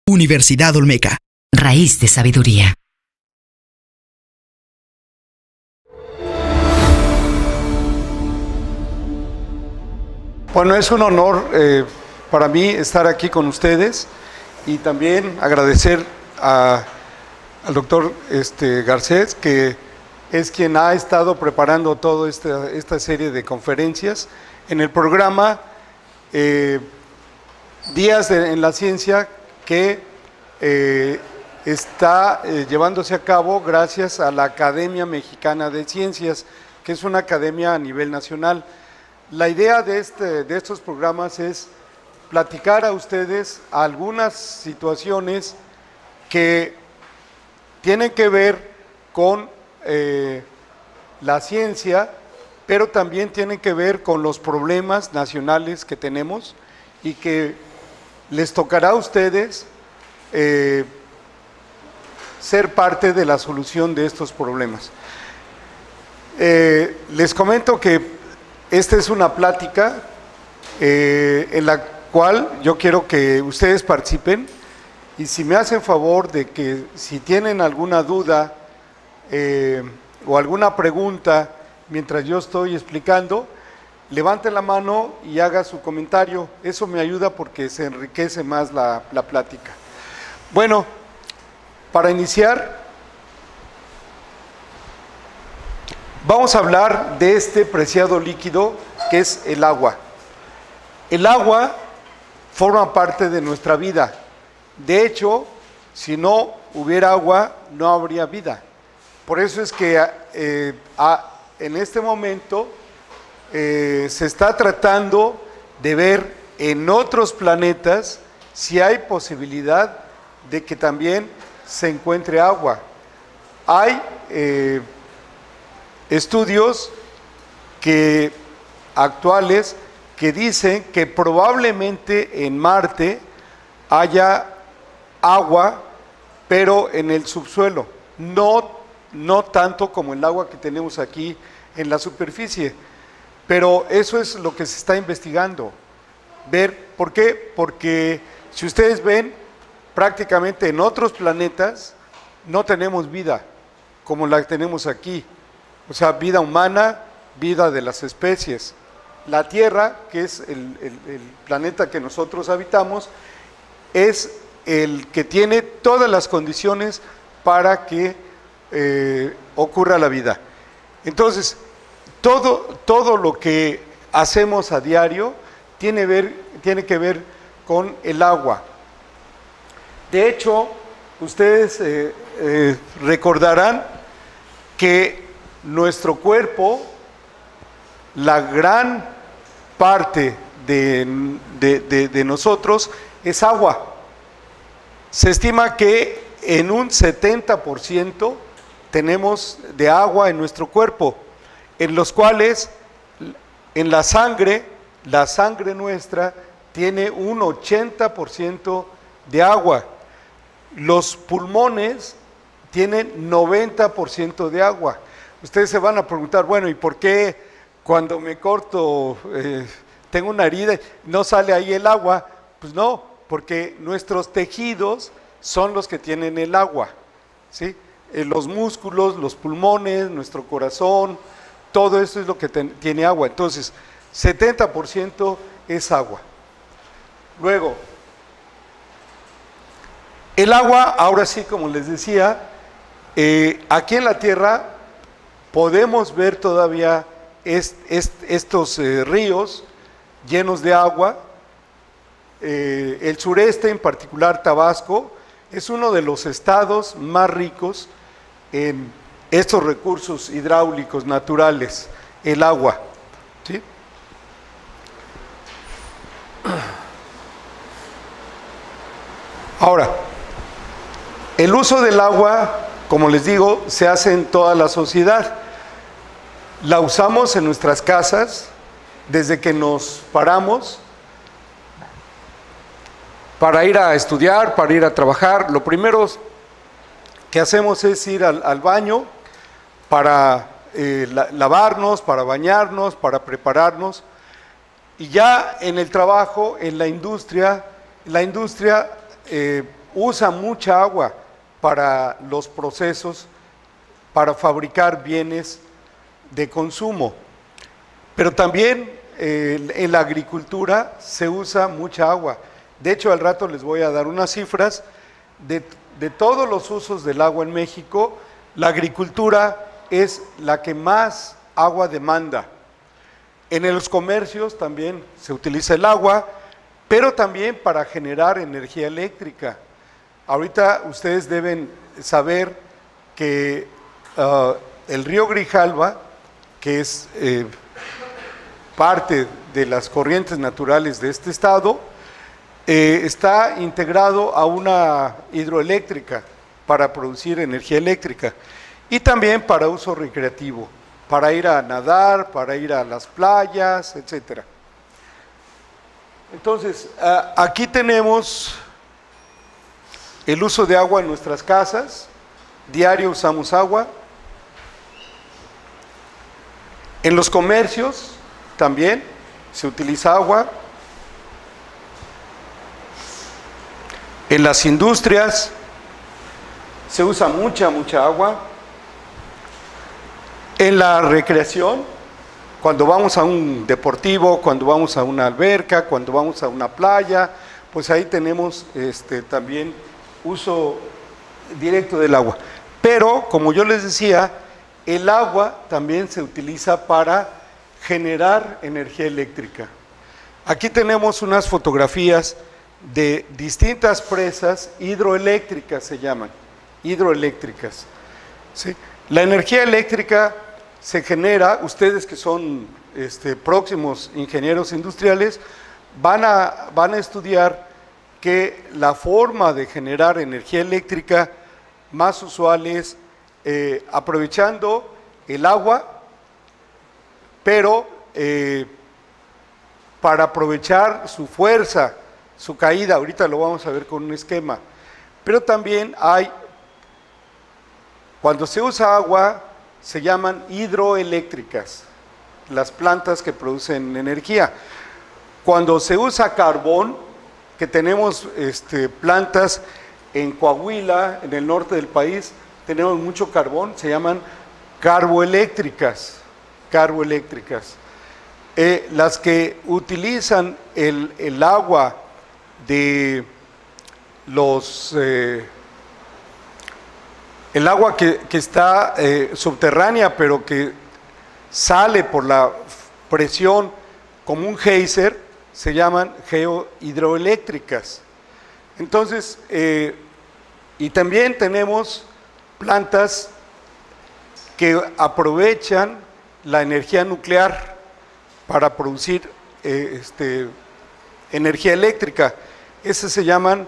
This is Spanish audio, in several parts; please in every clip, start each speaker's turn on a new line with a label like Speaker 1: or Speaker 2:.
Speaker 1: Universidad Olmeca.
Speaker 2: Raíz de sabiduría.
Speaker 3: Bueno, es un honor para mí estar aquí con ustedes y también agradecer al doctor Garcés, que es quien ha estado preparando toda esta serie de conferencias en el programa Días en la Ciencia, que está llevándose a cabo gracias a la Academia Mexicana de Ciencias, que es una academia a nivel nacional. La idea de estos programas es platicar a ustedes algunas situaciones que tienen que ver con la ciencia, pero también tienen que ver con los problemas nacionales que tenemos y que les tocará a ustedes ser parte de la solución de estos problemas. Les comento que esta es una plática en la cual yo quiero que ustedes participen, y si me hacen favor de que si tienen alguna duda o alguna pregunta mientras yo estoy explicando, levanten la mano y haga su comentario. Eso me ayuda porque se enriquece más la plática. Bueno, para iniciar, vamos a hablar de este preciado líquido que es el agua. El agua forma parte de nuestra vida. De hecho, si no hubiera agua, no habría vida. Por eso es que en este momento se está tratando de ver en otros planetas si hay posibilidad de que también se encuentre agua. Hay estudios actuales que dicen que probablemente en Marte haya agua, pero en el subsuelo, no tanto como el agua que tenemos aquí en la superficie, pero eso es lo que se está investigando. Ver, ¿por qué? Porque si ustedes ven, prácticamente en otros planetas no tenemos vida como la que tenemos aquí. O sea, vida humana, vida de las especies. La Tierra, que es el planeta que nosotros habitamos, es el que tiene todas las condiciones para que ocurra la vida. Entonces, todo lo que hacemos a diario tiene que ver con el agua. De hecho, ustedes recordarán que nuestro cuerpo, la gran parte de nosotros es agua. Se estima que en un 70% tenemos de agua en nuestro cuerpo, en los cuales en la sangre nuestra tiene un 80% de agua. Los pulmones tienen 90% de agua. Ustedes se van a preguntar, bueno, ¿y por qué cuando me corto, tengo una herida, no sale ahí el agua? Pues no, porque nuestros tejidos son los que tienen el agua, ¿sí? Los músculos, los pulmones, nuestro corazón, todo eso es lo que tiene agua. Entonces, 70% es agua. Luego, el agua, ahora sí, como les decía, aquí en la Tierra podemos ver todavía estos ríos llenos de agua. El sureste, en particular Tabasco, es uno de los estados más ricos en estos recursos hidráulicos naturales, el agua, ¿sí? Ahora, el uso del agua, como les digo, se hace en toda la sociedad. La usamos en nuestras casas desde que nos paramos para ir a estudiar, para ir a trabajar. Lo primero que hacemos es ir al baño para lavarnos, para bañarnos, para prepararnos. Y ya en el trabajo, en la industria usa mucha agua para los procesos, para fabricar bienes de consumo. Pero también en la agricultura se usa mucha agua. De hecho, al rato les voy a dar unas cifras de todos los usos del agua en México. La agricultura es la que más agua demanda. En los comercios también se utiliza el agua, pero también para generar energía eléctrica. Ahorita ustedes deben saber que el río Grijalva, que es parte de las corrientes naturales de este estado, está integrado a una hidroeléctrica para producir energía eléctrica y también para uso recreativo, para ir a nadar, para ir a las playas, etcétera. Entonces, aquí tenemos el uso de agua en nuestras casas. Diario usamos agua. En los comercios también se utiliza agua. En las industrias se usa mucha agua. En la recreación, cuando vamos a un deportivo, cuando vamos a una alberca, cuando vamos a una playa, pues ahí tenemos también uso directo del agua. Pero, como yo les decía, el agua también se utiliza para generar energía eléctrica. Aquí tenemos unas fotografías de distintas presas hidroeléctricas, se llaman, hidroeléctricas, ¿sí? La energía eléctrica se genera, ustedes que son próximos ingenieros industriales, van a estudiar que la forma de generar energía eléctrica más usual es aprovechando el agua, pero para aprovechar su fuerza, su caída. Ahorita lo vamos a ver con un esquema. Pero también cuando se usa agua, se llaman hidroeléctricas, las plantas que producen energía. Cuando se usa carbón, que tenemos plantas en Coahuila, en el norte del país, tenemos mucho carbón, se llaman carboeléctricas. Las que utilizan el agua de el agua que está subterránea, pero que sale por la presión como un geyser, se llaman geohidroeléctricas. Entonces, y también tenemos plantas que aprovechan la energía nuclear para producir energía eléctrica. Esas se llaman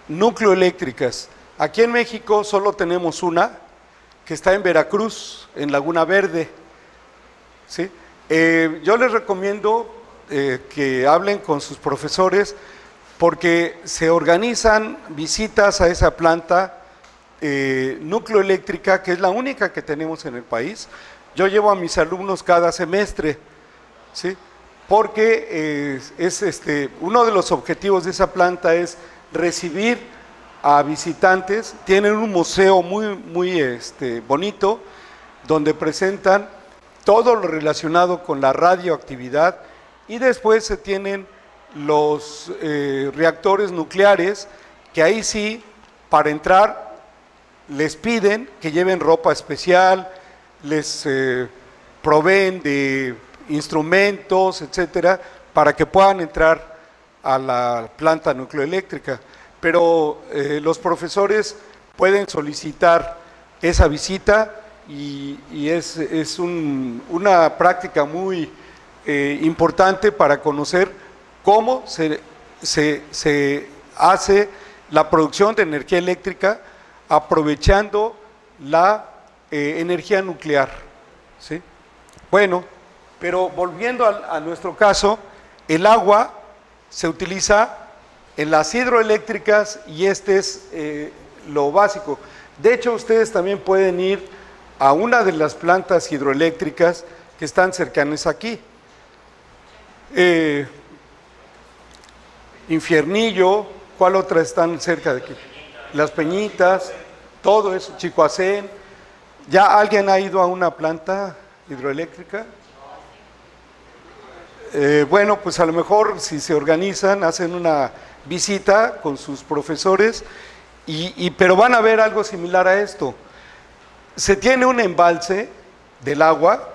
Speaker 3: nucleoeléctricas. Aquí en México solo tenemos una, que está en Veracruz, en Laguna Verde, ¿sí? Yo les recomiendo que hablen con sus profesores, porque se organizan visitas a esa planta nucleoeléctrica, que es la única que tenemos en el país. Yo llevo a mis alumnos cada semestre, ¿sí? Porque uno de los objetivos de esa planta es recibir a visitantes. Tienen un museo muy bonito, donde presentan todo lo relacionado con la radioactividad, y después se tienen los reactores nucleares, que ahí sí, para entrar, les piden que lleven ropa especial, les proveen de instrumentos, etcétera, para que puedan entrar a la planta nucleoeléctrica. Pero los profesores pueden solicitar esa visita, y es una práctica muy importante para conocer cómo se hace la producción de energía eléctrica aprovechando la energía nuclear, ¿sí? Bueno, pero volviendo a nuestro caso, el agua se utiliza en las hidroeléctricas, y es lo básico. De hecho, ustedes también pueden ir a una de las plantas hidroeléctricas que están cercanas aquí. Infiernillo, ¿cuál otra están cerca de aquí? las Peñitas, todo eso, Chicoacén. ¿Ya alguien ha ido a una planta hidroeléctrica? Bueno, pues a lo mejor si se organizan, hacen una visita con sus profesores, pero van a ver algo similar a esto. Se tiene un embalse del agua,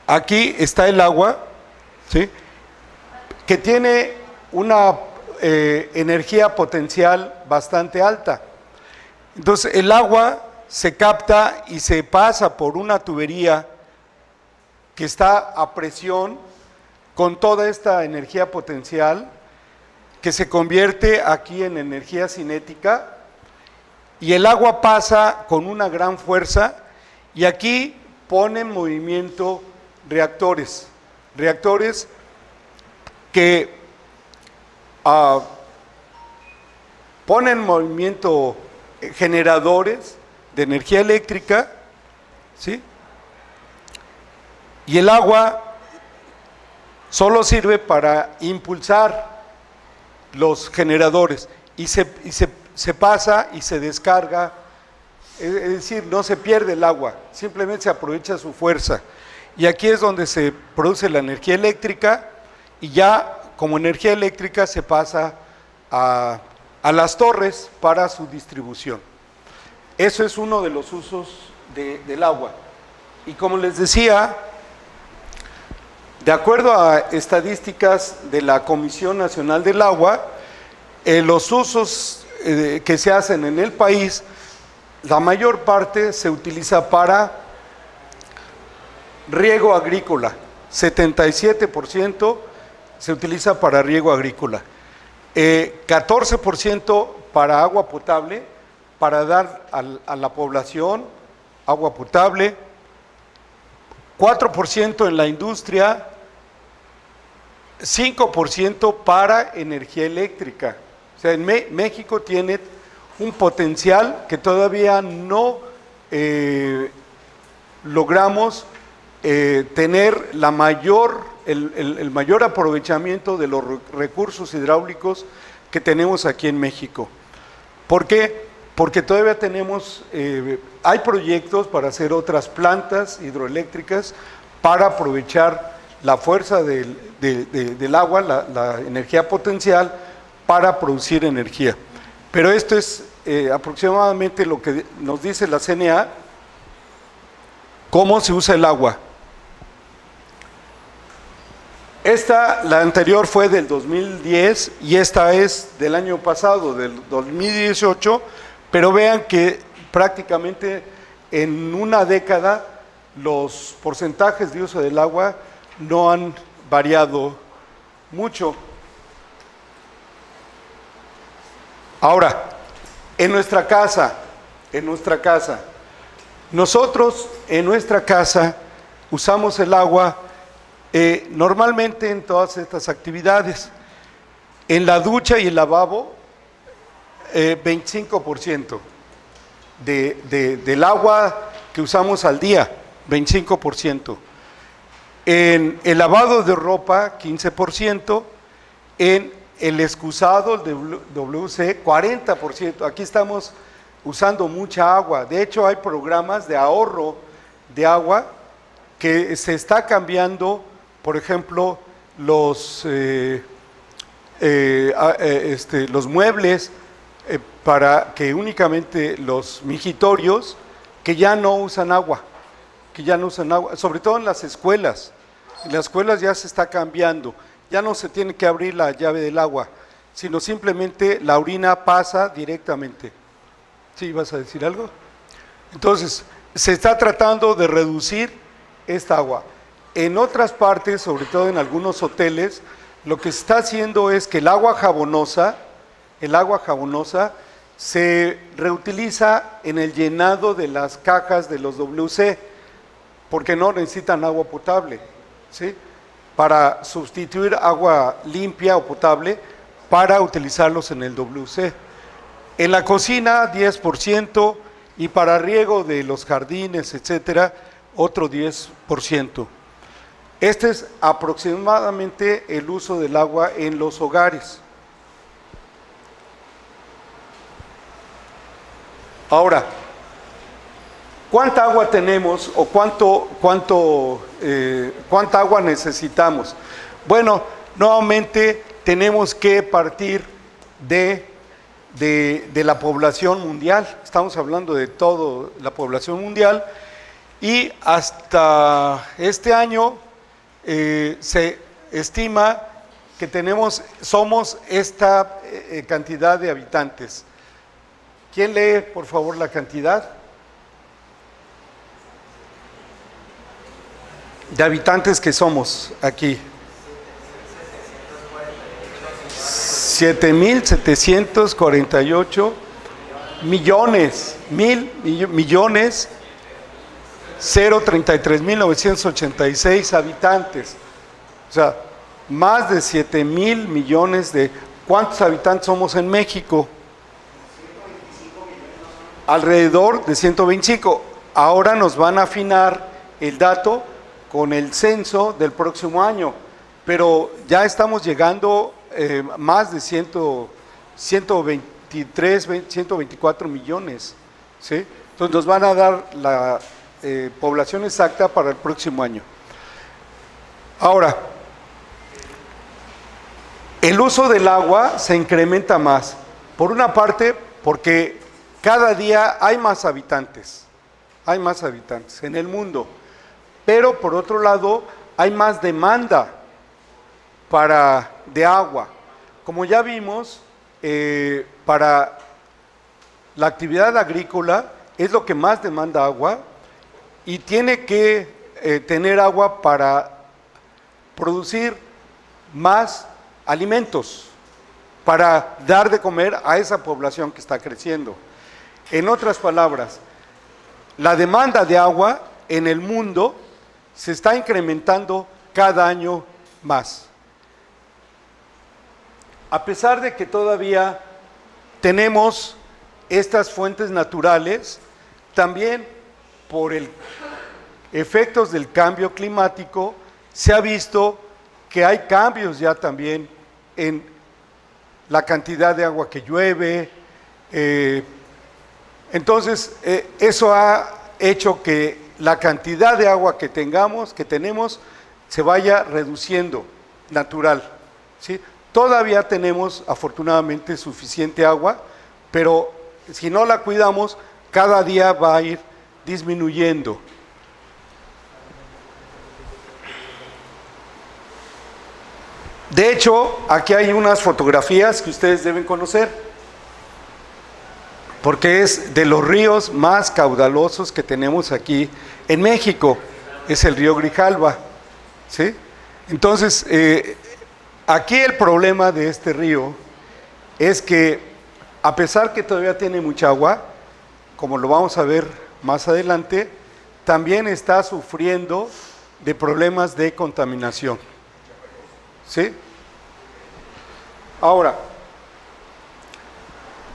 Speaker 3: aquí está el agua, ¿sí?, que tiene una energía potencial bastante alta. Entonces el agua se capta y se pasa por una tubería que está a presión con toda esta energía potencial que se convierte aquí en energía cinética, y el agua pasa con una gran fuerza y aquí pone en movimiento reactores que ponen en movimiento generadores de energía eléctrica, ¿sí? Y el agua solo sirve para impulsar los generadores y se pasa y se descarga, es decir, no se pierde el agua, simplemente se aprovecha su fuerza. Y aquí es donde se produce la energía eléctrica, y ya como energía eléctrica se pasa a las torres para su distribución. Eso es uno de los usos del agua. Y como les decía, de acuerdo a estadísticas de la Comisión Nacional del Agua, los usos que se hacen en el país, la mayor parte se utiliza para riego agrícola, 77% se utiliza para riego agrícola, 14% para agua potable, para dar a la población agua potable, 4% en la industria, 5% para energía eléctrica. O sea, México tiene un potencial que todavía no logramos tener el mayor aprovechamiento de los recursos hidráulicos que tenemos aquí en México. ¿Por qué? Porque todavía tenemos, hay proyectos para hacer otras plantas hidroeléctricas para aprovechar la fuerza del agua, la energía potencial, para producir energía. Pero esto es aproximadamente lo que nos dice la CNA, cómo se usa el agua. La anterior fue del 2010 y esta es del año pasado, del 2018, pero vean que prácticamente en una década los porcentajes de uso del agua no han variado mucho. Ahora, en nuestra casa, nosotros en nuestra casa usamos el agua normalmente en todas estas actividades. En la ducha y el lavabo, 25% del agua que usamos al día, 25%. En el lavado de ropa, 15%. En el excusado, el WC, 40%. Aquí estamos usando mucha agua. De hecho, hay programas de ahorro de agua que se está cambiando, por ejemplo, los muebles para que únicamente los mijitorios que ya no usan agua, sobre todo en las escuelas. En las escuelas ya se está cambiando, ya no se tiene que abrir la llave del agua, sino simplemente la orina pasa directamente. ¿Sí vas a decir algo? Entonces, se está tratando de reducir esta agua. En otras partes, sobre todo en algunos hoteles, lo que se está haciendo es que el agua jabonosa se reutiliza en el llenado de las cajas de los WC, porque no necesitan agua potable, ¿sí?, para sustituir agua limpia o potable para utilizarlos en el WC. En la cocina, 10%, y para riego de los jardines, etcétera, otro 10%. Este es aproximadamente el uso del agua en los hogares. Ahora, ¿cuánta agua tenemos o cuánta agua necesitamos? Bueno, nuevamente tenemos que partir de la población mundial. Estamos hablando de toda la población mundial y hasta este año se estima que somos esta cantidad de habitantes. ¿Quién lee, por favor, la cantidad de habitantes que somos aquí? 7.748 millones, 033.986 habitantes. O sea, más de 7.000 millones de... ¿Cuántos habitantes somos en México? Alrededor de 125. Ahora nos van a afinar el dato con el censo del próximo año, pero ya estamos llegando más de 124 millones, ¿sí? Entonces nos van a dar la población exacta para el próximo año. Ahora, el uso del agua se incrementa más, por una parte porque cada día hay más habitantes en el mundo, pero por otro lado hay más demanda de agua. Como ya vimos, para la actividad agrícola es lo que más demanda agua y tiene que tener agua para producir más alimentos, para dar de comer a esa población que está creciendo. En otras palabras, la demanda de agua en el mundo se está incrementando cada año más. A pesar de que todavía tenemos estas fuentes naturales, también por efectos del cambio climático, se ha visto que hay cambios ya también en la cantidad de agua que llueve. Entonces, eso ha hecho que la cantidad de agua que tenemos, se vaya reduciendo natural, ¿sí? Todavía tenemos, afortunadamente, suficiente agua, pero si no la cuidamos, cada día va a ir disminuyendo. De hecho, aquí hay unas fotografías que ustedes deben conocer, porque es de los ríos más caudalosos que tenemos aquí en México, es el río Grijalva, ¿sí? Entonces, aquí el problema de este río es que, a pesar que todavía tiene mucha agua, como lo vamos a ver más adelante, también está sufriendo de problemas de contaminación, ¿sí? Ahora,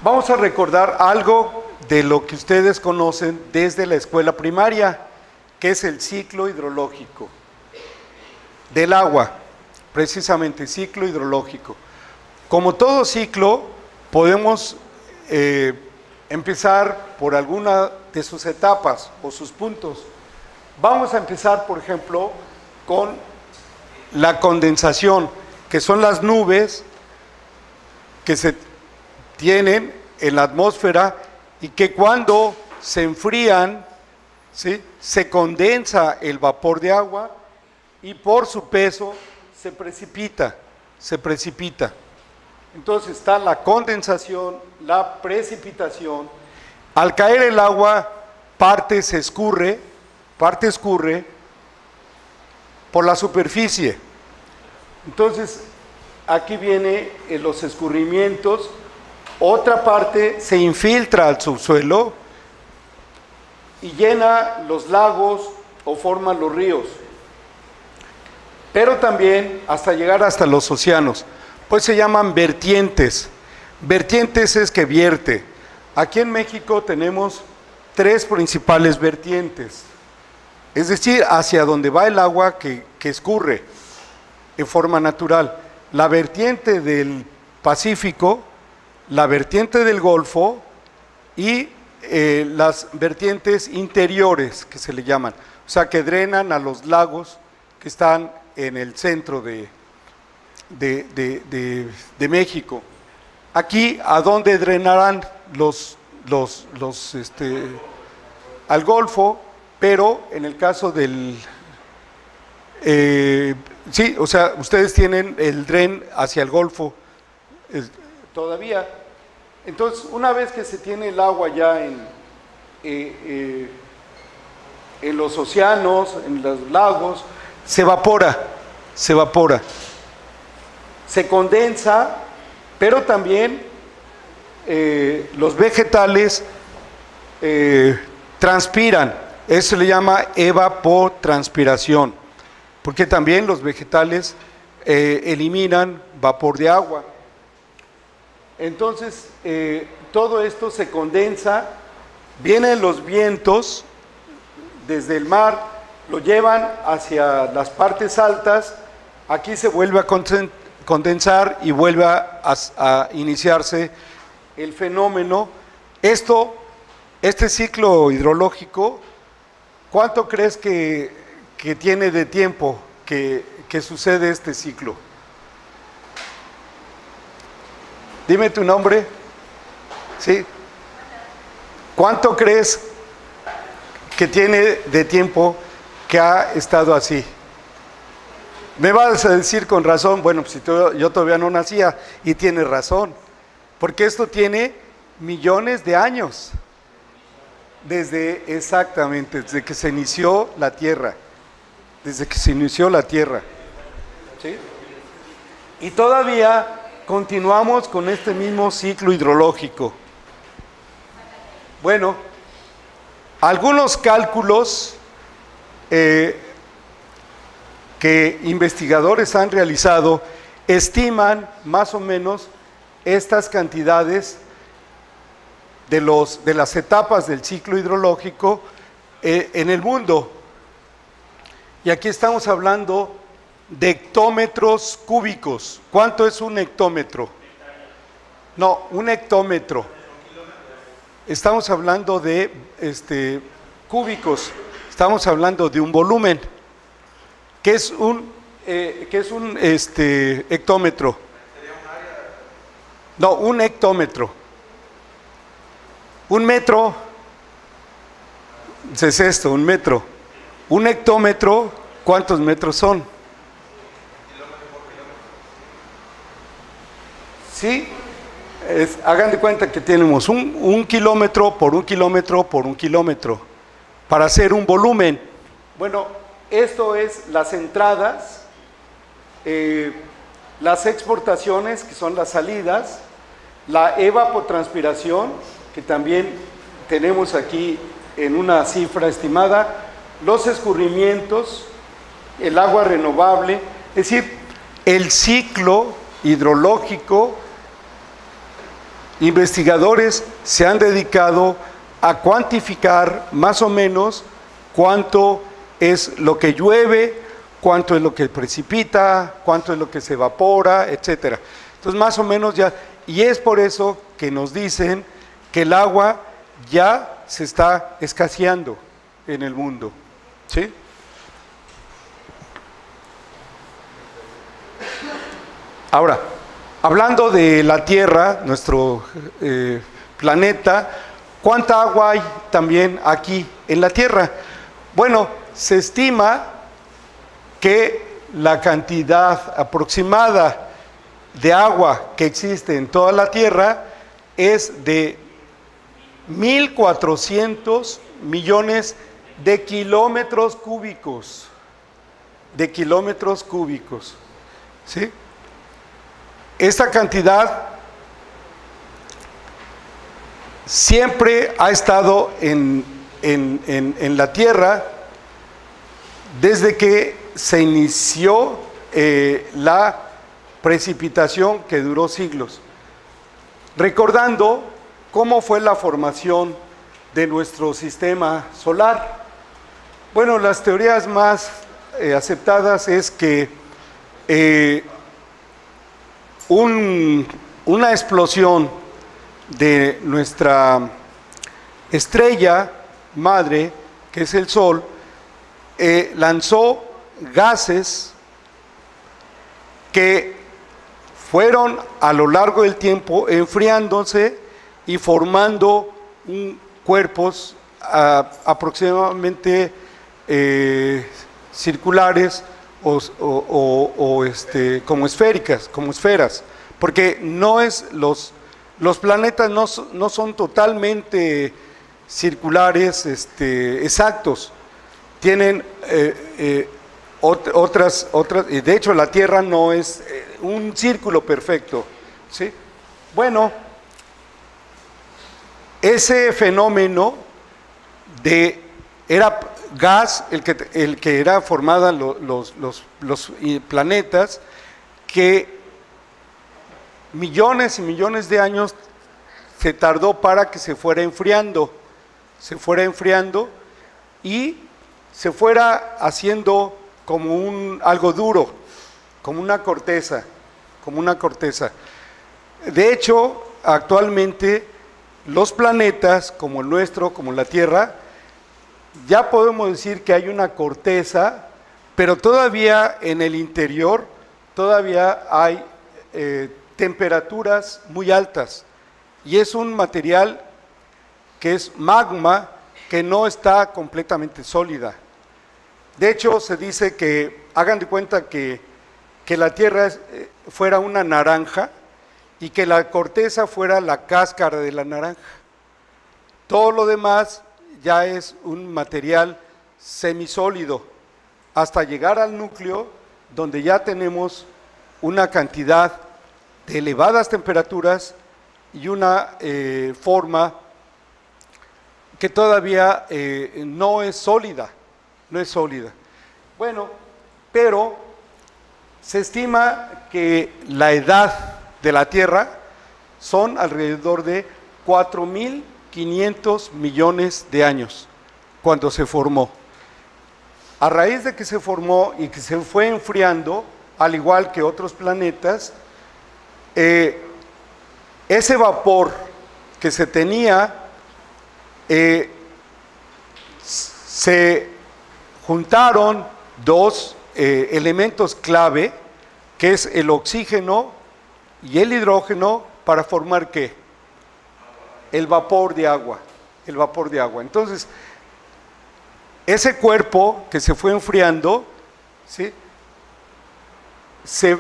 Speaker 3: vamos a recordar algo de lo que ustedes conocen desde la escuela primaria, que es el ciclo hidrológico del agua, precisamente ciclo hidrológico. Como todo ciclo, podemos empezar por alguna de sus etapas o sus puntos. Vamos a empezar, por ejemplo, con la condensación, que son las nubes que se tienen en la atmósfera y que cuando se enfrían, ¿sí?, se condensa el vapor de agua y por su peso se precipita. Entonces está la condensación, la precipitación. Al caer el agua, parte escurre por la superficie. Entonces, aquí viene los escurrimientos. Otra parte se infiltra al subsuelo y llena los lagos o forma los ríos. Pero también hasta llegar hasta los océanos. Pues se llaman vertientes. Vertientes es que vierte. Aquí en México tenemos 3 principales vertientes. Es decir, hacia donde va el agua que escurre en forma natural. La vertiente del Pacífico, la vertiente del Golfo y las vertientes interiores, que se le llaman, o sea, que drenan a los lagos que están en el centro de México. Aquí, ¿a dónde drenarán al Golfo? Pero en el caso del... sí, o sea, ustedes tienen el dren hacia el Golfo todavía. Entonces, una vez que se tiene el agua ya en los océanos, en los lagos, se evapora, se condensa, pero también los vegetales transpiran. Eso se le llama evapotranspiración, porque también los vegetales eliminan vapor de agua. Entonces, todo esto se condensa, vienen los vientos desde el mar, lo llevan hacia las partes altas, aquí se vuelve a condensar y vuelve a iniciarse el fenómeno. Este ciclo hidrológico, ¿cuánto crees que tiene de tiempo que sucede este ciclo? Dime tu nombre. ¿Sí? ¿Cuánto crees que tiene de tiempo que ha estado así? Me vas a decir con razón, bueno, pues si yo todavía no nacía, y tienes razón, porque esto tiene millones de años, exactamente, desde que se inició la Tierra, ¿sí? Y todavía continuamos con este mismo ciclo hidrológico. Bueno, algunos cálculos que investigadores han realizado estiman más o menos estas cantidades de las etapas del ciclo hidrológico en el mundo. Y aquí estamos hablando de hectómetros cúbicos. ¿Cuánto es un hectómetro? No, un hectómetro. Estamos hablando de cúbicos. Estamos hablando de un volumen. ¿Qué es un hectómetro? No, un hectómetro. Un metro. ¿Qué es esto? Un metro. Un hectómetro, ¿cuántos metros son? ¿Sí? Hagan de cuenta que tenemos un kilómetro por un kilómetro por un kilómetro para hacer un volumen. Bueno, esto es las entradas, las exportaciones, que son las salidas, la evapotranspiración, que también tenemos aquí en una cifra estimada, los escurrimientos, el agua renovable, es decir, el ciclo hidrológico. Investigadores se han dedicado a cuantificar más o menos cuánto es lo que llueve, cuánto es lo que precipita, cuánto es lo que se evapora, etcétera. Entonces, más o menos ya, y es por eso que nos dicen que el agua ya se está escaseando en el mundo, ¿sí? Ahora, hablando de la Tierra, nuestro planeta, ¿cuánta agua hay también aquí en la Tierra? Bueno, se estima que la cantidad aproximada de agua que existe en toda la Tierra es de 1.400 millones de kilómetros cúbicos. ¿Sí? Esta cantidad siempre ha estado en la Tierra desde que se inició la precipitación, que duró siglos. Recordando cómo fue la formación de nuestro sistema solar. Bueno, las teorías más aceptadas es que una explosión de nuestra estrella madre, que es el Sol, lanzó gases que fueron a lo largo del tiempo enfriándose y formando cuerpos aproximadamente circulares como esféricas, como esferas, porque los planetas no son totalmente circulares exactos, tienen otras, y de hecho la Tierra no es un círculo perfecto, ¿sí? Bueno, ese fenómeno era gas el que era formada los planetas, que millones y millones de años se tardó para que se fuera enfriando y se fuera haciendo como algo duro, como una corteza. De hecho, actualmente los planetas como el nuestro, como la Tierra, ya podemos decir que hay una corteza, pero todavía en el interior todavía hay temperaturas muy altas, y es un material que es magma, que no está completamente sólida. De hecho, se dice que, hagan de cuenta que la Tierra fuera una naranja y que la corteza fuera la cáscara de la naranja. Todo lo demás ya es un material semisólido, hasta llegar al núcleo, donde ya tenemos una cantidad de elevadas temperaturas y una forma que todavía no es sólida. Bueno, pero se estima que la edad de la Tierra son alrededor de 4.500 millones de años cuando se formó. A raíz de que se formó y que se fue enfriando, al igual que otros planetas, ese vapor que se tenía, se juntaron dos elementos clave, que es el oxígeno y el hidrógeno, para formar ¿qué? El vapor de agua. Entonces, ese cuerpo que se fue enfriando, ¿sí?, se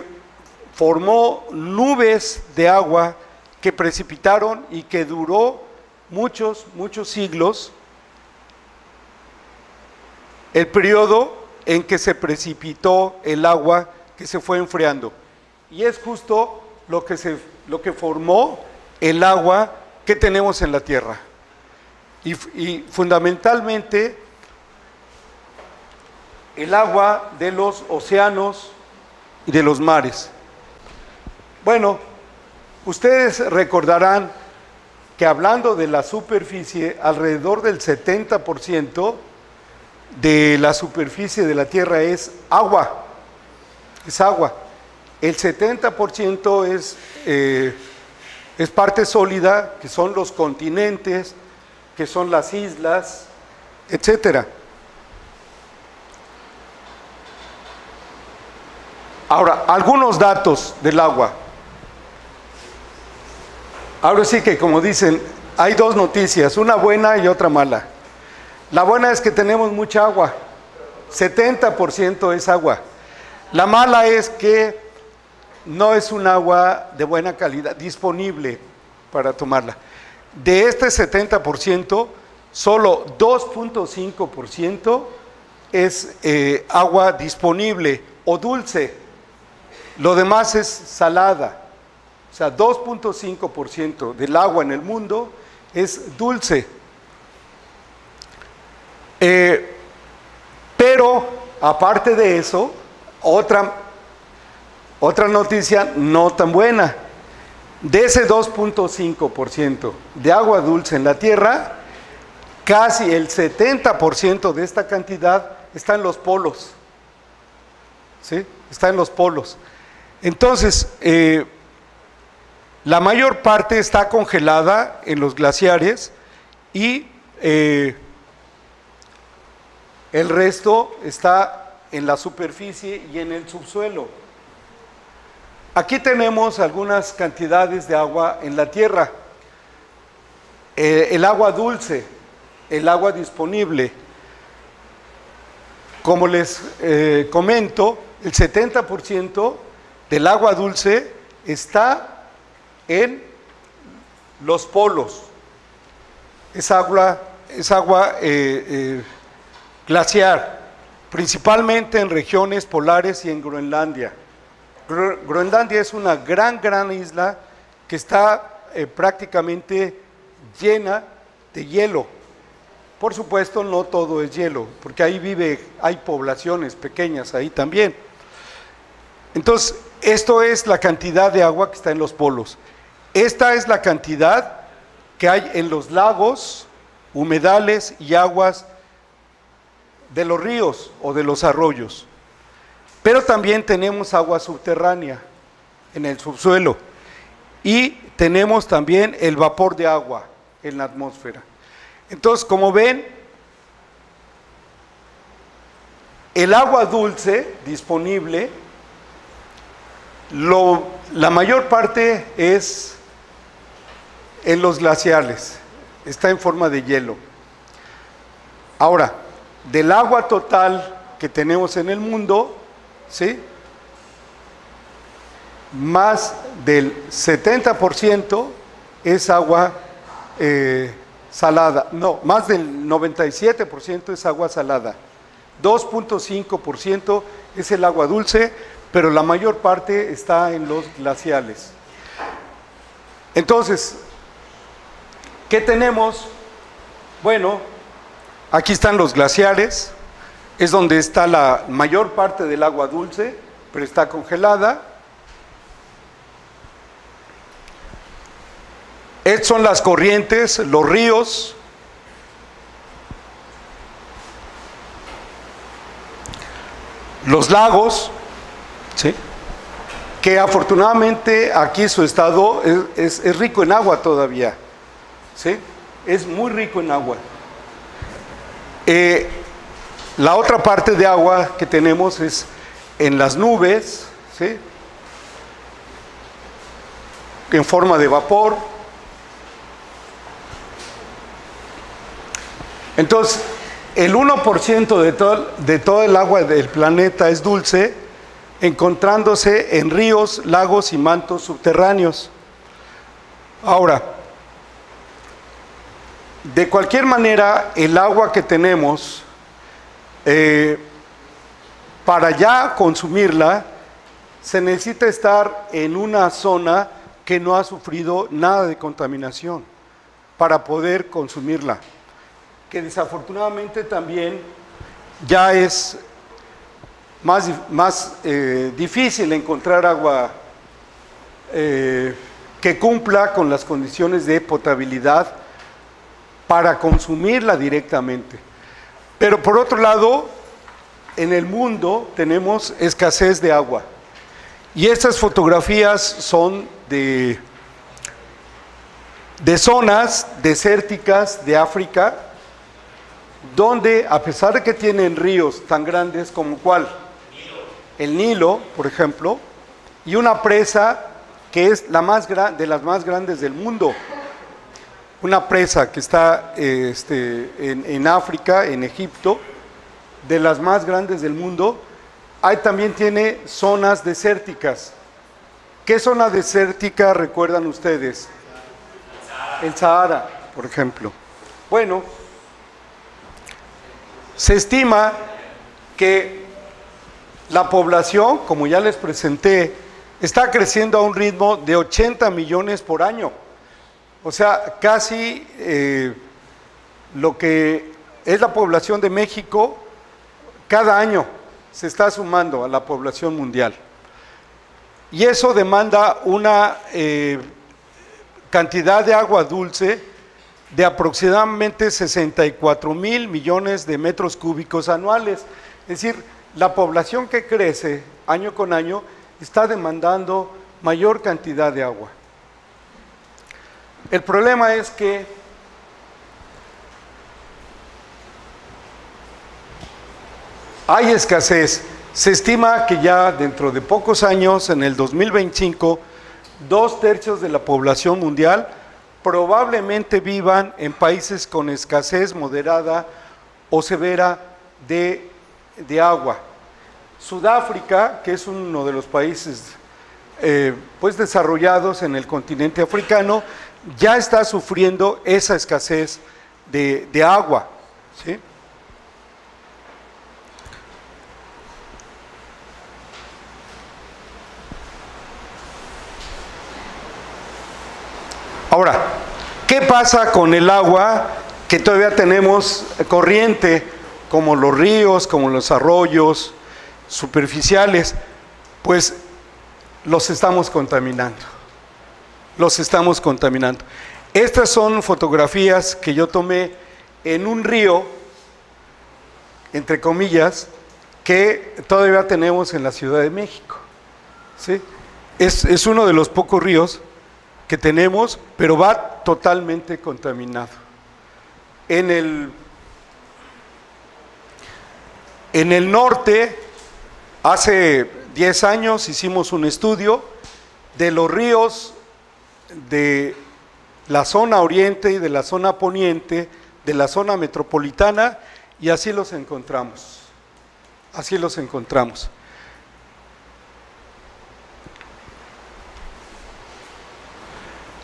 Speaker 3: formó nubes de agua que precipitaron y que duró muchos siglos el periodo en que se precipitó el agua que se fue enfriando. Y es justo lo que formó el agua que tenemos en la Tierra. Y fundamentalmente el agua de los océanos y de los mares. Bueno, ustedes recordarán que, hablando de la superficie, alrededor del 70% de la superficie de la Tierra es agua. El 70% es parte sólida, que son los continentes, que son las islas, etcétera. Ahora, algunos datos del agua. Ahora sí que, como dicen, hay dos noticias, una buena y otra mala. La buena es que tenemos mucha agua, 70% es agua. La mala es que no es un agua de buena calidad, disponible para tomarla. De este 70%, solo 2.5% es agua disponible o dulce. Lo demás es salada. O sea, 2.5% del agua en el mundo es dulce. Pero, aparte de eso, otra noticia no tan buena. De ese 2.5% de agua dulce en la Tierra, casi el 70% de esta cantidad está en los polos. ¿Sí? Está en los polos. Entonces, la mayor parte está congelada en los glaciares y el resto está en la superficie y en el subsuelo. Aquí tenemos algunas cantidades de agua en la tierra. El agua dulce, el agua disponible. Como les comento, el 70% del agua dulce está en los polos. Es agua glaciar, principalmente en regiones polares y en Groenlandia. Groenlandia es una gran isla que está prácticamente llena de hielo. Por supuesto, no todo es hielo, porque ahí hay poblaciones pequeñas ahí también. Entonces, esto es la cantidad de agua que está en los polos. Esta es la cantidad que hay en los lagos, humedales y aguas de los ríos o de los arroyos. Pero también tenemos agua subterránea en el subsuelo y tenemos también el vapor de agua en la atmósfera. Entonces, como ven, el agua dulce disponible, la mayor parte es en los glaciares, está en forma de hielo. Ahora, del agua total que tenemos en el mundo, ¿sí?, más del 70% es agua salada. No, más del 97% es agua salada. 2.5% es el agua dulce, pero la mayor parte está en los glaciales. Entonces, ¿qué tenemos? Bueno, aquí están los glaciares, es donde está la mayor parte del agua dulce, pero está congelada. Estas son las corrientes, los ríos. Los lagos, ¿sí?, que afortunadamente aquí su estado es rico en agua todavía, ¿sí?, es muy rico en agua. La otra parte de agua que tenemos es en las nubes, ¿sí?, en forma de vapor. Entonces, el 1% de todo el agua del planeta es dulce, encontrándose en ríos, lagos y mantos subterráneos. Ahora, de cualquier manera, el agua que tenemos, para ya consumirla, se necesita estar en una zona que no ha sufrido nada de contaminación para poder consumirla, que desafortunadamente también ya es más difícil encontrar agua que cumpla con las condiciones de potabilidad para consumirla directamente. Pero por otro lado, en el mundo tenemos escasez de agua. Y estas fotografías son de zonas desérticas de África, donde a pesar de que tienen ríos tan grandes como ¿cuál? El Nilo, por ejemplo, y una presa que es de las más grandes del mundo. Una presa que está en África, en Egipto, de las más grandes del mundo. Ahí también tiene zonas desérticas. ¿Qué zona desértica recuerdan ustedes? El Sahara, por ejemplo. Bueno, se estima que la población, como ya les presenté, está creciendo a un ritmo de 80 millones por año. O sea, casi lo que es la población de México, cada año se está sumando a la población mundial. Y eso demanda una cantidad de agua dulce de aproximadamente 64,000 millones de metros cúbicos anuales. Es decir, la población que crece año con año está demandando mayor cantidad de agua. El problema es que hay escasez. Se estima que ya dentro de pocos años, en el 2025, 2/3 de la población mundial probablemente vivan en países con escasez moderada o severa de agua. Sudáfrica, que es uno de los países pues desarrollados en el continente africano, ya está sufriendo esa escasez de agua, ¿sí? Ahora, ¿qué pasa con el agua que todavía tenemos corriente, como los ríos, como los arroyos superficiales? Pues los estamos contaminando. Los estamos contaminando. Estas son fotografías que yo tomé en un río, entre comillas, que todavía tenemos en la Ciudad de México, ¿sí? Es uno de los pocos ríos que tenemos, pero va totalmente contaminado. En el norte, hace 10 años hicimos un estudio de los ríos de la zona oriente y de la zona poniente, de la zona metropolitana, y así los encontramos. Así los encontramos.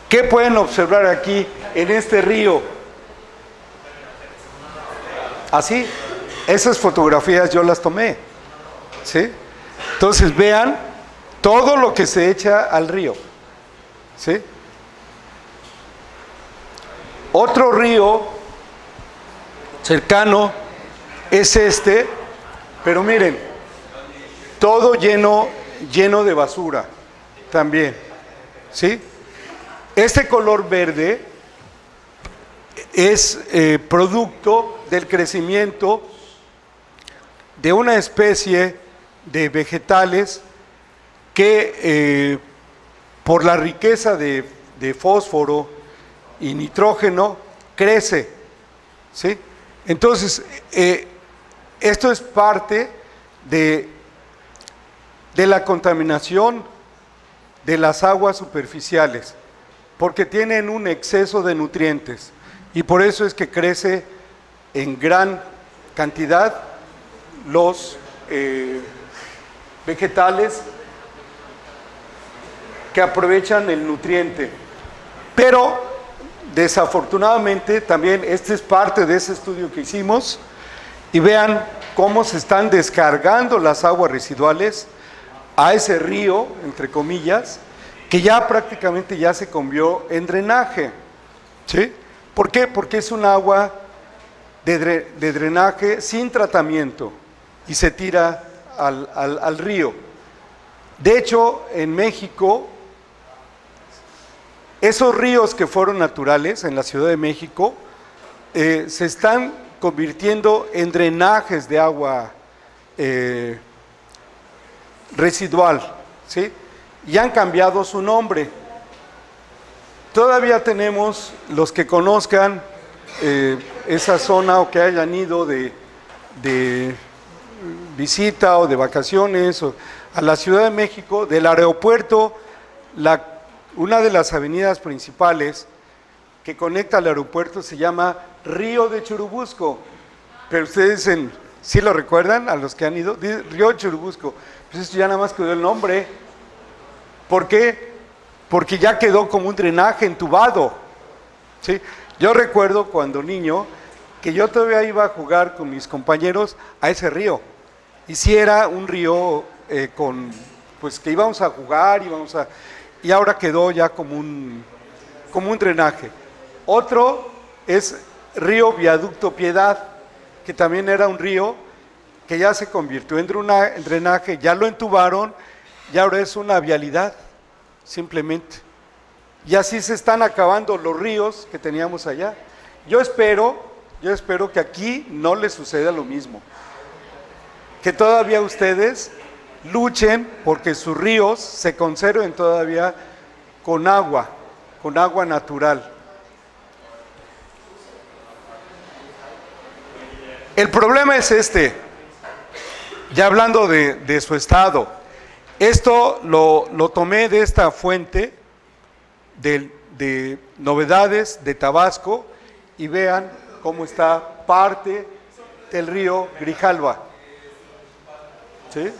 Speaker 3: ¿Qué pueden observar aquí en este río? Así, esas fotografías yo las tomé, ¿sí? Entonces vean todo lo que se echa al río, ¿sí? Otro río cercano es este, pero miren, todo lleno de basura también, ¿sí? Este color verde es producto del crecimiento de una especie de vegetales que por la riqueza de fósforo y nitrógeno crece, ¿sí? Entonces, esto es parte de la contaminación de las aguas superficiales, porque tienen un exceso de nutrientes, y por eso es que crece en gran cantidad los vegetales que aprovechan el nutriente. Pero desafortunadamente también este es parte de ese estudio que hicimos, y vean cómo se están descargando las aguas residuales a ese río, entre comillas, que ya prácticamente ya se convirtió en drenaje, ¿sí? ¿Por qué? Porque es un agua de drenaje sin tratamiento y se tira al río. De hecho, en México, esos ríos que fueron naturales en la Ciudad de México se están convirtiendo en drenajes de agua residual, ¿sí? Y han cambiado su nombre. Todavía tenemos los que conozcan esa zona o que hayan ido de visita o de vacaciones a la Ciudad de México, del aeropuerto, una de las avenidas principales que conecta al aeropuerto se llama Río de Churubusco. Pero ustedes dicen, ¿sí lo recuerdan a los que han ido? Río de Churubusco. Pues esto ya nada más quedó el nombre. ¿Por qué? Porque ya quedó como un drenaje entubado, ¿sí? Yo recuerdo cuando niño que yo todavía iba a jugar con mis compañeros a ese río. Y si era un río pues que íbamos a jugar, y ahora quedó ya como un drenaje. Otro es Río Viaducto Piedad, que también era un río que ya se convirtió en drenaje, ya lo entubaron, y ahora es una vialidad, simplemente. Y así se están acabando los ríos que teníamos allá. Yo espero que aquí no les suceda lo mismo, que todavía ustedes luchen porque sus ríos se conserven todavía con agua natural. El problema es este: ya hablando de su estado, esto lo tomé de esta fuente de Novedades de Tabasco, y vean cómo está parte del río Grijalva, ¿sí?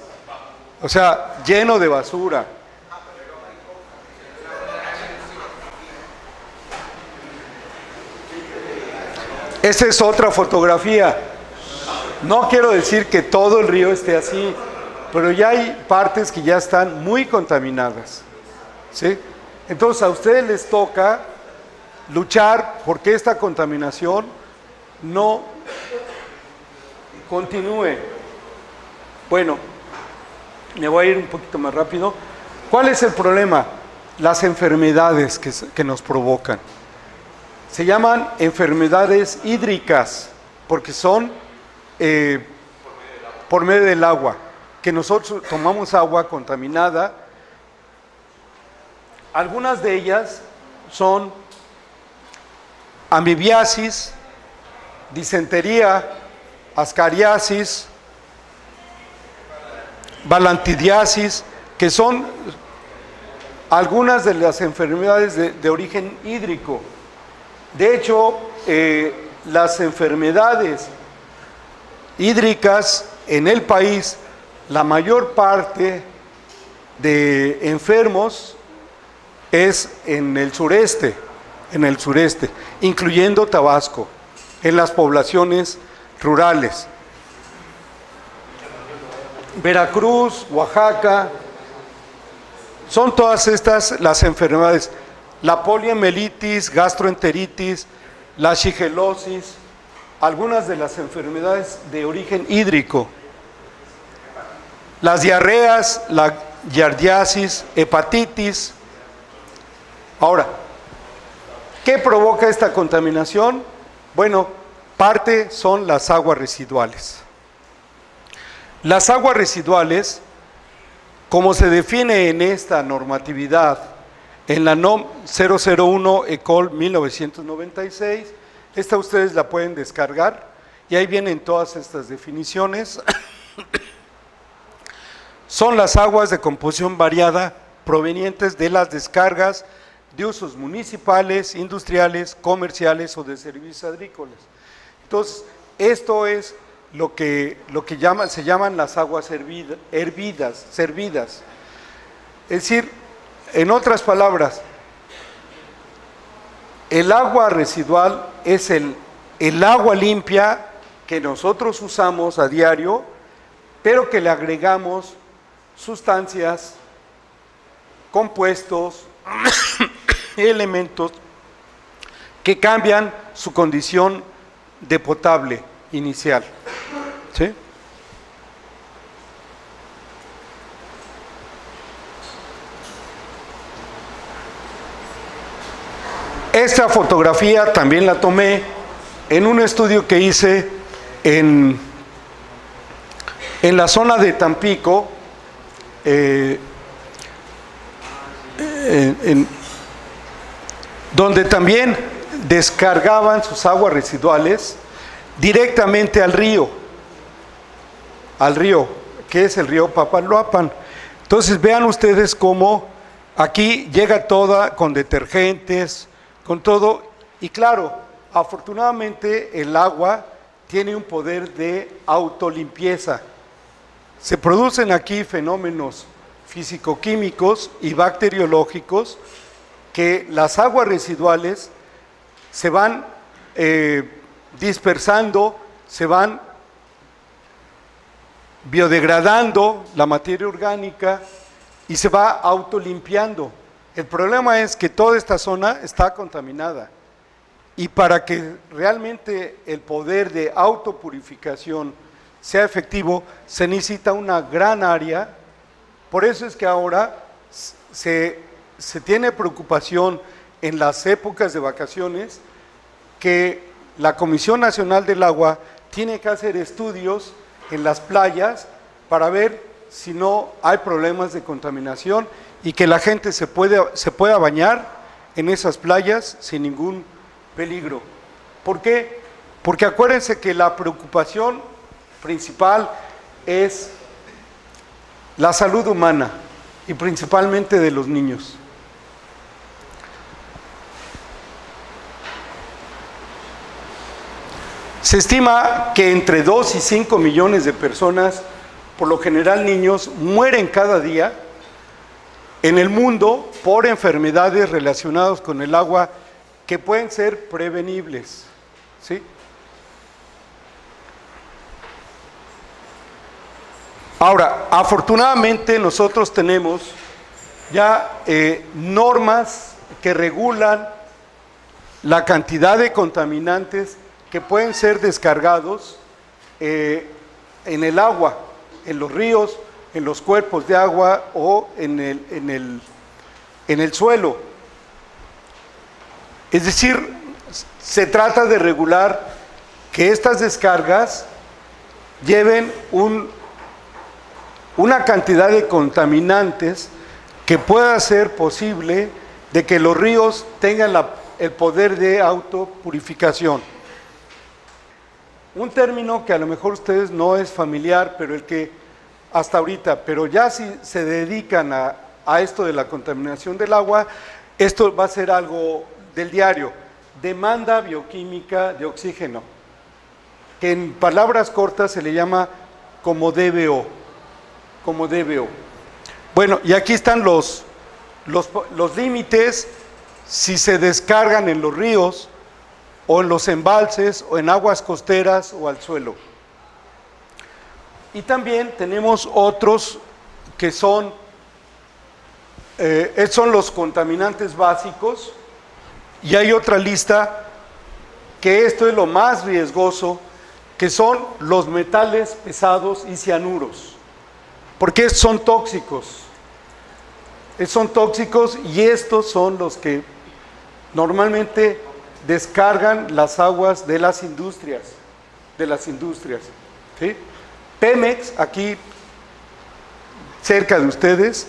Speaker 3: O sea, lleno de basura. Esta es otra fotografía. No quiero decir que todo el río esté así, pero ya hay partes que ya están muy contaminadas, ¿sí? Entonces a ustedes les toca luchar porque esta contaminación no continúe. Bueno, me voy a ir un poquito más rápido. ¿Cuál es el problema? Las enfermedades que nos provocan. Se llaman enfermedades hídricas porque son por medio del agua, que nosotros tomamos agua contaminada. Algunas de ellas son amibiasis, disentería, ascariasis, balantidiasis, que son algunas de las enfermedades de origen hídrico. De hecho, las enfermedades hídricas en el país, la mayor parte de enfermos es en el sureste, incluyendo Tabasco, en las poblaciones rurales. Veracruz, Oaxaca, son todas estas las enfermedades. La poliomielitis, gastroenteritis, la shigelosis, algunas de las enfermedades de origen hídrico. Las diarreas, la giardiasis, hepatitis. Ahora, ¿qué provoca esta contaminación? Bueno, parte son las aguas residuales. Las aguas residuales, como se define en esta normatividad, en la NOM 001 ECOL 1996, esta ustedes la pueden descargar y ahí vienen todas estas definiciones. Son las aguas de composición variada provenientes de las descargas de usos municipales, industriales, comerciales o de servicios agrícolas. Entonces, esto es lo que se llaman las aguas servidas. Es decir, en otras palabras, el agua residual es el agua limpia que nosotros usamos a diario, pero que le agregamos sustancias, compuestos, elementos que cambian su condición de potable inicial, ¿sí? Esta fotografía también la tomé en un estudio que hice en la zona de Tampico, donde también descargaban sus aguas residuales directamente al río, que es el río Papaloapan. Entonces vean ustedes cómo aquí llega toda con detergentes, con todo, y claro, afortunadamente el agua tiene un poder de autolimpieza. Se producen aquí fenómenos físico-químicos y bacteriológicos que las aguas residuales se van dispersando, se van biodegradando la materia orgánica y se va autolimpiando. El problema es que toda esta zona está contaminada y para que realmente el poder de autopurificación sea efectivo se necesita una gran área. Por eso es que ahora se tiene preocupación en las épocas de vacaciones que la Comisión Nacional del Agua tiene que hacer estudios en las playas para ver si no hay problemas de contaminación y que la gente se pueda bañar en esas playas sin ningún peligro. ¿Por qué? Porque acuérdense que la preocupación principal es la salud humana y principalmente de los niños. Se estima que entre 2 y 5 millones de personas, por lo general niños, mueren cada día en el mundo por enfermedades relacionadas con el agua que pueden ser prevenibles, ¿sí? Ahora, afortunadamente nosotros tenemos ya normas que regulan la cantidad de contaminantes que pueden ser descargados en el agua, en los ríos, en los cuerpos de agua o en el suelo. Es decir, se trata de regular que estas descargas lleven una cantidad de contaminantes que pueda ser posible de que los ríos tengan el poder de autopurificación. Un término que a lo mejor ustedes no es familiar, pero el que hasta ahorita, pero ya si se dedican a esto de la contaminación del agua, esto va a ser algo del diario, demanda bioquímica de oxígeno, que en palabras cortas se le llama como DBO, como DBO. Bueno, y aquí están los límites si se descargan en los ríos, o en los embalses, o en aguas costeras, o al suelo. Y también tenemos otros que son los contaminantes básicos, y hay otra lista que esto es lo más riesgoso, que son los metales pesados y cianuros, porque son tóxicos. Son tóxicos y estos son los que normalmente descargan las aguas de las industrias, ¿sí? Pemex, aquí cerca de ustedes,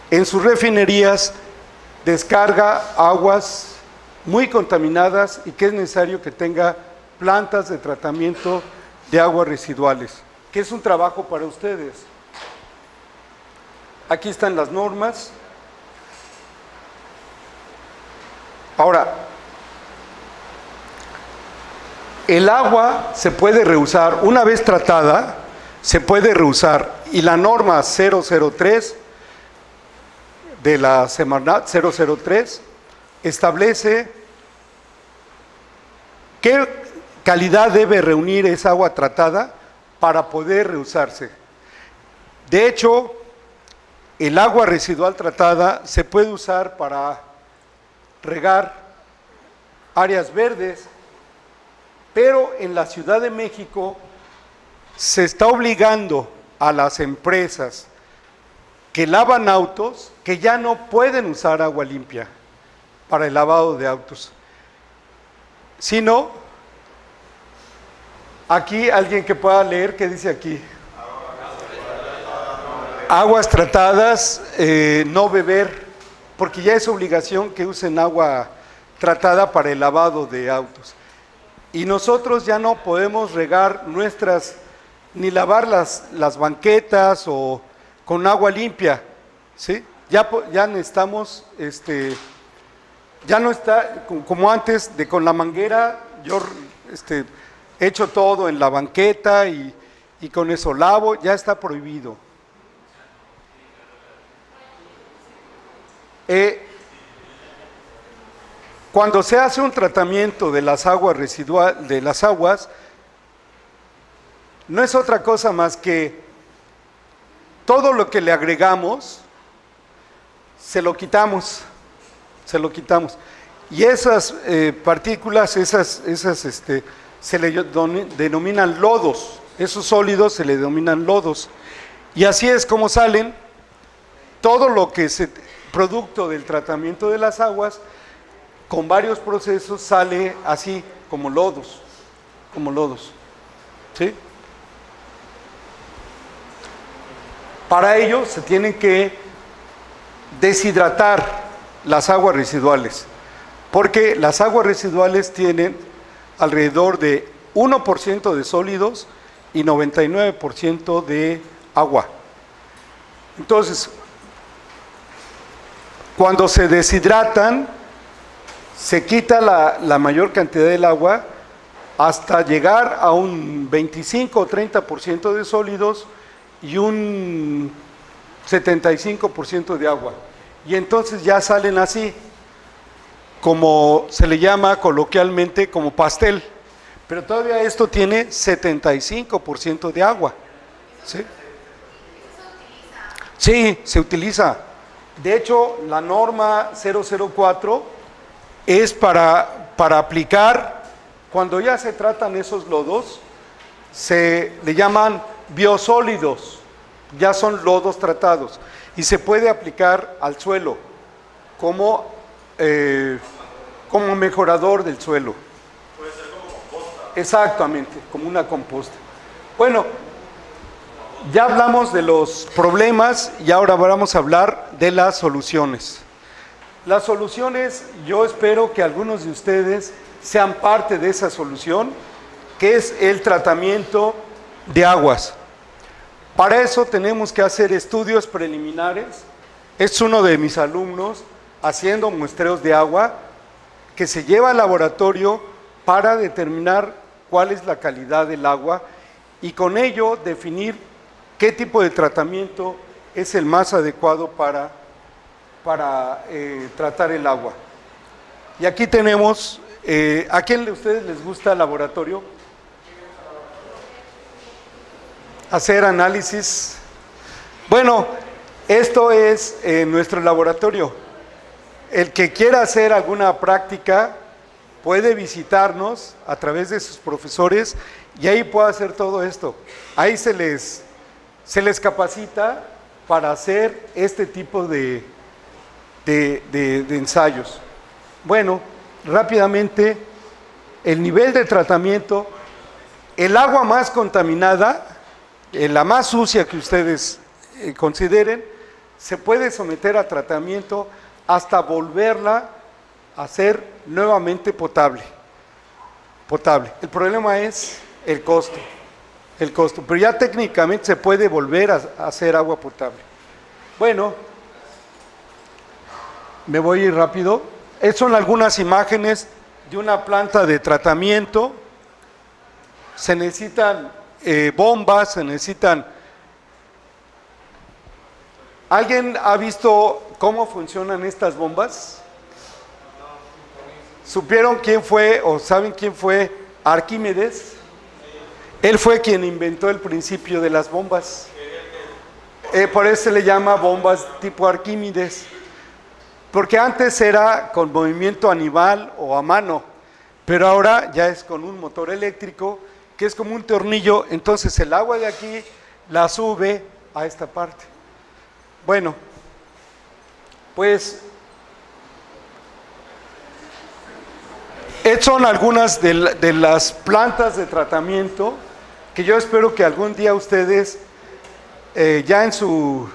Speaker 3: en sus refinerías descarga aguas muy contaminadas y que es necesario que tenga plantas de tratamiento de aguas residuales, que es un trabajo para ustedes. Aquí están las normas. Ahora, el agua se puede reusar, una vez tratada, se puede reusar, y la norma 003 de la Semarnat 003 establece qué calidad debe reunir esa agua tratada para poder reusarse. De hecho, el agua residual tratada se puede usar para regar áreas verdes, pero en la Ciudad de México se está obligando a las empresas que lavan autos que ya no pueden usar agua limpia para el lavado de autos, sino, aquí alguien que pueda leer, ¿qué dice aquí? Aguas tratadas, no beber, porque ya es obligación que usen agua tratada para el lavado de autos. Y nosotros ya no podemos regar ni lavar las banquetas o con agua limpia, ¿sí? Ya necesitamos, ya no está como antes, con la manguera, yo echo todo en la banqueta y con eso lavo, ya está prohibido. Cuando se hace un tratamiento de las aguas residuales, no es otra cosa más que todo lo que le agregamos, se lo quitamos. Y esas partículas, se le denominan lodos, esos sólidos se le denominan lodos. Y así es como salen todo lo que es producto del tratamiento de las aguas. Con varios procesos sale así, como lodos, ¿sí? Para ello se tienen que deshidratar las aguas residuales, porque las aguas residuales tienen alrededor de 1% de sólidos y 99% de agua. Entonces, cuando se deshidratan, se quita la mayor cantidad del agua hasta llegar a un 25 o 30% de sólidos y un 75% de agua. Y entonces ya salen así, como se le llama coloquialmente como pastel. Pero todavía esto tiene 75% de agua. ¿Sí? Sí, se utiliza. De hecho, la norma 004 es para aplicar, cuando ya se tratan esos lodos, se le llaman biosólidos, ya son lodos tratados, y se puede aplicar al suelo como mejorador del suelo.
Speaker 1: Puede ser como composta.
Speaker 3: Exactamente, como una composta. Bueno, ya hablamos de los problemas y ahora vamos a hablar de las soluciones. Las soluciones, yo espero que algunos de ustedes sean parte de esa solución, que es el tratamiento de aguas. Para eso tenemos que hacer estudios preliminares. Es uno de mis alumnos haciendo muestreos de agua que se lleva al laboratorio para determinar cuál es la calidad del agua y con ello definir qué tipo de tratamiento es el más adecuado para tratar el agua. Y aquí tenemos, ¿a quién de ustedes les gusta el laboratorio? Hacer análisis. Bueno, esto es nuestro laboratorio. El que quiera hacer alguna práctica puede visitarnos a través de sus profesores y ahí puede hacer todo esto. Ahí se les capacita para hacer este tipo de ensayos. Bueno, rápidamente, el nivel de tratamiento, el agua más contaminada, la más sucia que ustedes consideren, se puede someter a tratamiento hasta volverla a ser nuevamente potable. El problema es el costo, pero ya técnicamente se puede volver a hacer agua potable. Bueno, me voy a ir rápido. Estas son algunas imágenes de una planta de tratamiento. Se necesitan bombas, se necesitan... ¿Alguien ha visto cómo funcionan estas bombas? ¿Supieron quién fue o saben quién fue Arquímedes? Él fue quien inventó el principio de las bombas. Por eso se le llama bombas tipo Arquímedes. Porque antes era con movimiento animal o a mano, pero ahora ya es con un motor eléctrico que es como un tornillo, entonces el agua de aquí la sube a esta parte. Bueno, pues estas son algunas de las plantas de tratamiento que yo espero que algún día ustedes ya en su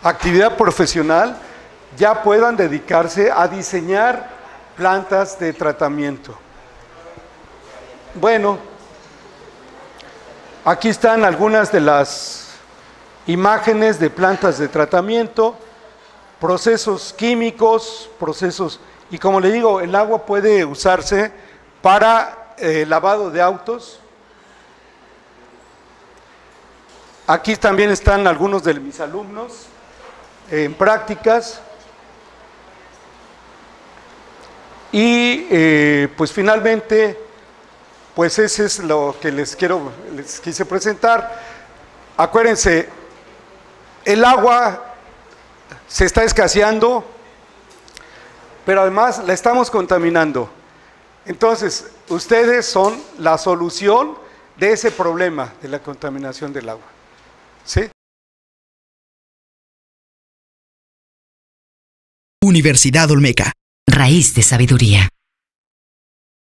Speaker 3: actividad profesional ya puedan dedicarse a diseñar plantas de tratamiento. Bueno, aquí están algunas de las imágenes de plantas de tratamiento, procesos químicos, y como le digo, el agua puede usarse para lavado de autos. Aquí también están algunos de mis alumnos en prácticas. Y pues finalmente, pues ese es lo que les quise presentar. Acuérdense, el agua se está escaseando, pero además la estamos contaminando. Entonces, ustedes son la solución de ese problema de la contaminación del agua. ¿Sí?
Speaker 2: Universidad Olmeca. Raíz de sabiduría.